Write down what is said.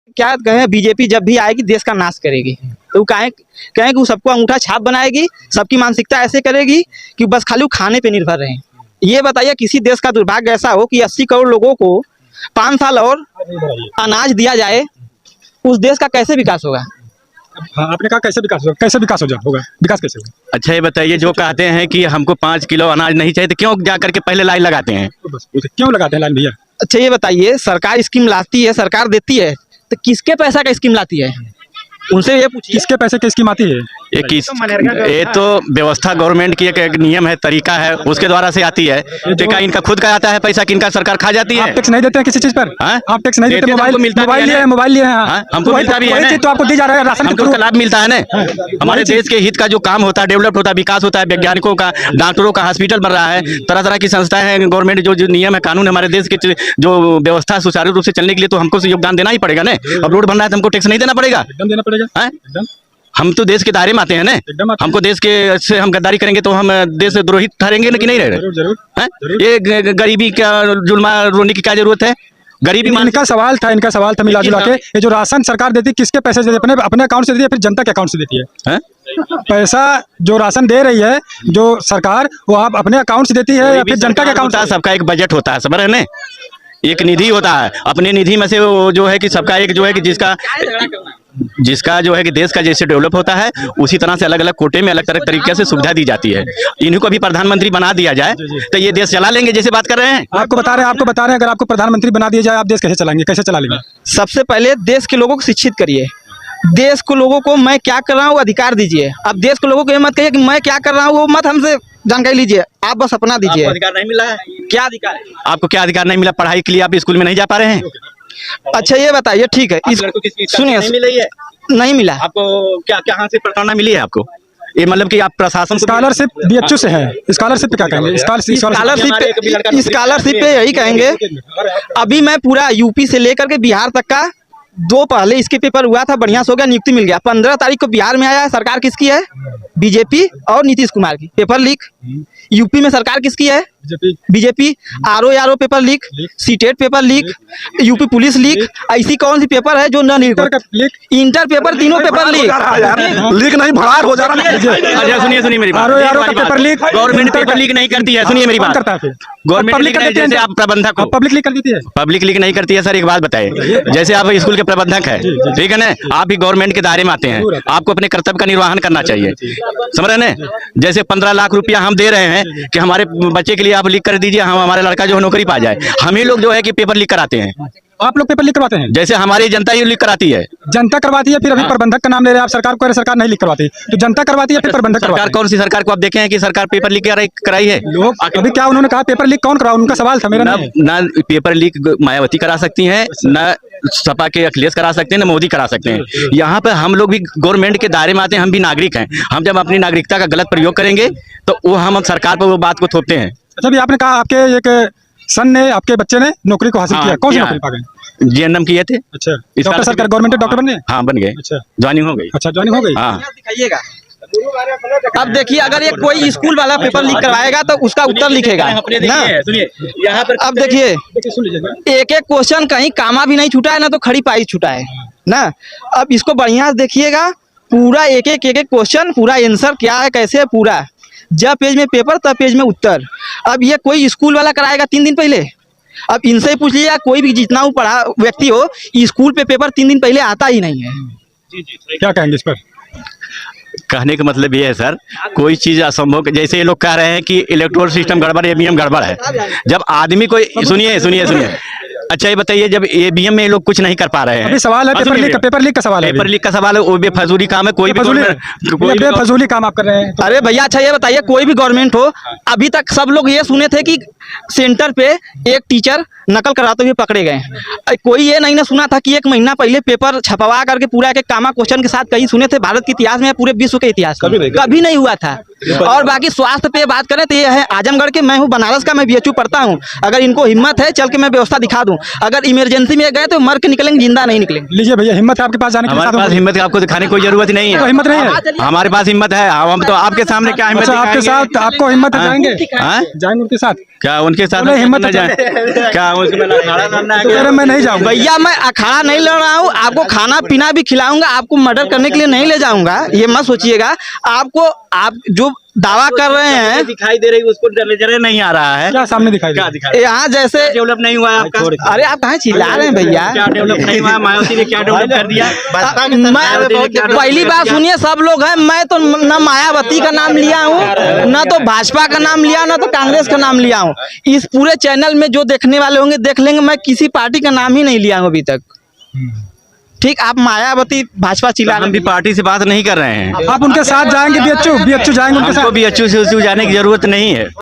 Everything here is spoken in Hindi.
क्या कहें, बीजेपी जब भी आएगी देश का नाश करेगी। तो कहें कि वो सबको अंगूठा छाप बनाएगी, सबकी मानसिकता ऐसे करेगी कि बस खाली वो खाने पे निर्भर रहें। ये बताइए किसी देश का दुर्भाग्य ऐसा हो कि 80 करोड़ लोगों को 5 साल और अनाज दिया जाए, उस देश का कैसे विकास होगा? हाँ, आपने कहा कैसे विकास होगा, कैसे विकास होगा, विकास कैसे होगा? अच्छा ये बताइए, जो कहते हैं कि हमको 5 किलो अनाज नहीं चाहिए तो क्यों जा करके पहले लाइन लगाते हैं? तो बस क्यों लगाते हैं लाइन भैया? अच्छा ये बताइए, सरकार स्कीम लाती है, सरकार देती है, तो किसके पैसा का स्कीम लाती है? उनसे ये पूछिए किसके पैसे की स्कीम आती है? ये तो व्यवस्था गवर्नमेंट की एक नियम है, तरीका है, उसके द्वारा से आती है। तो क्या इनका खुद का आता है पैसा कि इनका सरकार खा जाती है? आप टैक्स नहीं देते हैं किसी चीज पर? आप टैक्स नहीं देते? मोबाइल लिए हैं, हमको मिलता भी है, तो आपको दी जा रहा है राशन, हमको उसका लाभ मिलता है ना। हमारे देश के हित का जो काम होता है, डेवलप होता है, विकास होता है, वैज्ञानिकों का, डॉक्टरों का हॉस्पिटल बन रहा है, तरह तरह की संस्थाएं हैं, गवर्नमेंट जो नियम है, कानून है, हमारे देश के जो व्यवस्था सुचारू रूप से चलने के लिए तो हमको योगदान देना ही पड़ेगा ना। अब रोड बनना है तो हमको टैक्स नहीं देना पड़ेगा? एकदम देना पड़ेगा। हम तो देश के दायरे में आते हैं ना। हमको देश के से हम गद्दारी करेंगे तो हम देश द्रोही ठहरेंगे ना कि नहीं रहे? जरूर। ये गरीबी का जुल्मा रोने की क्या जरूरत है? गरीबी इनका सवाल था मिला जुला के, ये जो राशन सरकार देती है किसके पैसे से देती है? अपने अकाउंट से देती है, फिर जनता के अकाउंट से देती है? पैसा जो राशन दे रही है जो सरकार, वो आप अपने अकाउंट से देती है या फिर जनता के अकाउंट से? सबका एक बजट होता है, समझ रहे हैं, एक निधि होता है। अपने निधि में से वो जो है कि सबका एक जो है कि जिसका जो है कि देश का जैसे डेवलप होता है उसी तरह से अलग अलग कोटे में अलग तरह तरीके से सुविधा दी जाती है। इन्हीं को भी प्रधानमंत्री बना दिया जाए तो ये देश चला लेंगे जैसे बात कर रहे हैं। आपको बता रहे हैं अगर आपको प्रधानमंत्री बना दिया जाए आप देश कैसे चलाएंगे, कैसे चला लेंगे? सबसे पहले देश के लोगों को शिक्षित करिए। देश को लोगों को मैं क्या कर रहा हूँ अधिकार दीजिए। अब देश के लोगों को ये मत कहिए कि मैं क्या कर रहा हूँ, वो मत हमसे जानकारी लीजिए, आप बस अपना दीजिए। अधिकार नहीं मिला है? क्या अधिकार है आपको? क्या अधिकार नहीं मिला? पढ़ाई के लिए आप स्कूल में नहीं जा पा रहे हैं? अच्छा ये बताइए, ठीक है, सुनिए, नहीं मिला आपको? क्या कहाँ से प्रताड़ना मिली है आपको? ये मतलब कि आप प्रशासन स्कॉलरशिप बीएचयू से है, स्कॉलरशिप पे क्या कहेंगे? स्कॉलरशिप पे यही कहेंगे, अभी मैं पूरा यूपी से लेकर के बिहार तक का 2 पहले इसके पेपर हुआ था, बढ़िया से हो गया, नियुक्ति मिल गया। 15 तारीख को बिहार में आया है, सरकार किसकी है? बीजेपी और नीतीश कुमार की। पेपर लीक यूपी में सरकार किसकी है? BJP. RO paper leak, CTET paper leak, UP police leak. ऐसी कौन सी पेपर है जो न लीक? इंटर पेपर, तीनों पेपर लीक नहीं भड़ार हो जा रहा है। अच्छा सुनिए मेरी बात, paper leak government paper leak नहीं करती है। सुनिए मेरी बात, गवर्नमेंट लीक नहीं, जैसे आप प्रबंधक हो, पब्लिक लीक कर देती है? पब्लिक लीक नहीं करती है सर। एक बात बताइए, जैसे आप स्कूल के प्रबंधक है, ठीक है ना, आप भी गवर्नमेंट के दायरे में आते हैं, आपको अपने कर्तव्य का निर्वहन करना चाहिए, समझ रहे हैं? जैसे 15 लाख रुपया हम दे रहे हैं कि हमारे बच्चे के लिए आप लीक कर दीजिए, हम हमारा लड़का जो है नौकरी पा जाए। हम ही लोग जो है कि पेपर लीक कराते हैं। आप लोग पेपर लीक करवाते हैं? जैसे हमारी जनता ही लीक कराती है। जनता करवाती है, फिर अभी प्रबंधक का नाम ले रहे हैं आप। सरकार को सरकार नहीं लीक करवाती, तो जनता करवाती है, फिर प्रबंधक करवाती है। सरकार कौन सी सरकार को आप देखे हैं कि सरकार पेपर लीक कराई है? लोग अभी क्या उन्होंने कहा पेपर लीक कौन करा? उनका सवाल था, मेरा ना पेपर लीक मायावती करा सकती है, न सपा के अखिलेश करा सकते हैं, न मोदी करा सकते हैं। यहाँ पर हम लोग भी गवर्नमेंट के दायरे में आते हैं, हम भी नागरिक हैं। हम जब अपनी नागरिकता का गलत प्रयोग करेंगे तो वो हम सरकार पर वो बात को थोपते हैं। अच्छा भी आपने कहा आपके एक सन ने, आपके बच्चे ने नौकरी को हासिल किया, कौन सी नौकरी पा गए? जीएनएम किए थे। अच्छा, डॉक्टर सरकार गवर्नमेंट डॉक्टर बन गए? हाँ बन गए। अच्छा, ज्वाइनिंग हो गई। अच्छा, ज्वाइनिंग हो गई। हाँ दिखाइएगा। अब देखिए, अगर ये कोई स्कूल वाला पेपर लीक करवाएगा तो उसका उत्तर लिखेगा ना। यहाँ पर अब देखिए, एक एक क्वेश्चन कहीं कामा भी नहीं छूटा है ना, तो खड़ी पाई छूटा है ना। अब इसको बढ़िया से देखिएगा, पूरा एक एक क्वेश्चन, पूरा आंसर क्या है, कैसे है, पूरा। जब पेज में पेपर तब पेज में उत्तर। अब ये कोई स्कूल वाला कराएगा 3 दिन पहले? अब इनसे ही पूछ लीजिए, कोई भी जितना वो पढ़ा व्यक्ति हो, स्कूल पे पेपर 3 दिन पहले आता ही नहीं है। क्या कहेंगे इस पर? कहने का मतलब ये है सर, कोई चीज असंभव, जैसे ये लोग कह रहे हैं कि इलेक्टोरल सिस्टम गड़बड़ है, ईवीएम गड़बड़ है। जब आदमी को सुनिए अच्छा ये बताइए, जब ईवीएम में ये लोग कुछ नहीं कर पा रहे हैं। अभी सवाल है पेपर लीक का सवाल है। पेपर लीक का सवाल है, वो बेफजूली काम है। कोई बेफजूली काम आप कर रहे हैं। अरे भैया, अच्छा ये बताइए, कोई भी गवर्नमेंट हो, अभी तक सब लोग ये सुने थे कि सेंटर पे एक टीचर नकल कराते हुए पकड़े गए। कोई ये नहीं ना सुना था कि 1 महीना पहले पेपर छपवा करके पूरा एक कामा क्वेश्चन के साथ कहीं सुने थे? भारत के इतिहास में, पूरे विश्व के इतिहास में कभी नहीं हुआ था। और बाकी स्वास्थ्य पे बात करें तो ये है आजमगढ़ के, मैं हूँ बनारस का, मैं बीएचयू पढ़ता हूँ। अगर इनको हिम्मत है चल के मैं व्यवस्था दिखा दूँ। अगर इमरजेंसी में गए तो मर के निकलेंगे, जिंदा नहीं निकलेंगे। लीजिए भैया, हिम्मत है आपके पास जाने की? हमारे पास हिम्मत आपको दिखाने की कोई जरूरत नहीं तो है। हिम्मत नहीं है? हमारे पास हिम्मत है, हम तो आपके सामने क्या हिम्मत अच्छा, आपके दिखाएंगे? साथ आपको हिम्मत है, हाँ? जाएंगे? हाँ? जाएंगे उनके साथ? क्या उनके साथ बोले हिम्मत न है जाए? क्या उसमें अखाड़ा लड़ना है तो क्या? कह रहे मैं नहीं जाऊंगा। भैया मैं अखाड़ा नहीं लड़ रहा हूँ, आपको खाना पीना भी खिलाऊंगा, आपको मर्डर करने के लिए नहीं ले जाऊंगा, ये मत सोचिएगा। आपको आप जो दावा कर रहे हैं दिखाई दे रही है उसको नजर नहीं आ रहा है। क्या सामने दिखाई दे क्या रहा है? दिखाई यहाँ जैसे डेवलप नहीं हुआ है आपका? अरे आप कहाँ चिल्ला रहे हैं भैया? क्या डेवलप नहीं हुआ? मायावती ने क्या डेवलप कर दिया? मैं पहली बात सुनिए, सब लोग हैं, मैं तो न मायावती का नाम लिया हूँ, न तो भाजपा का नाम लिया, न तो कांग्रेस का नाम लिया हूँ। इस पूरे चैनल में जो देखने वाले होंगे देख लेंगे, मैं किसी पार्टी का नाम ही नहीं लिया हूँ अभी तक। ठीक, आप मायावती भाजपा चिल्ला हम रहे भी हैं। पार्टी से बात नहीं कर रहे हैं। आप उनके साथ जाएंगे? बीएचयू जाएंगे उनके हमको साथ? भी अच्छू से जाने की जरूरत नहीं है।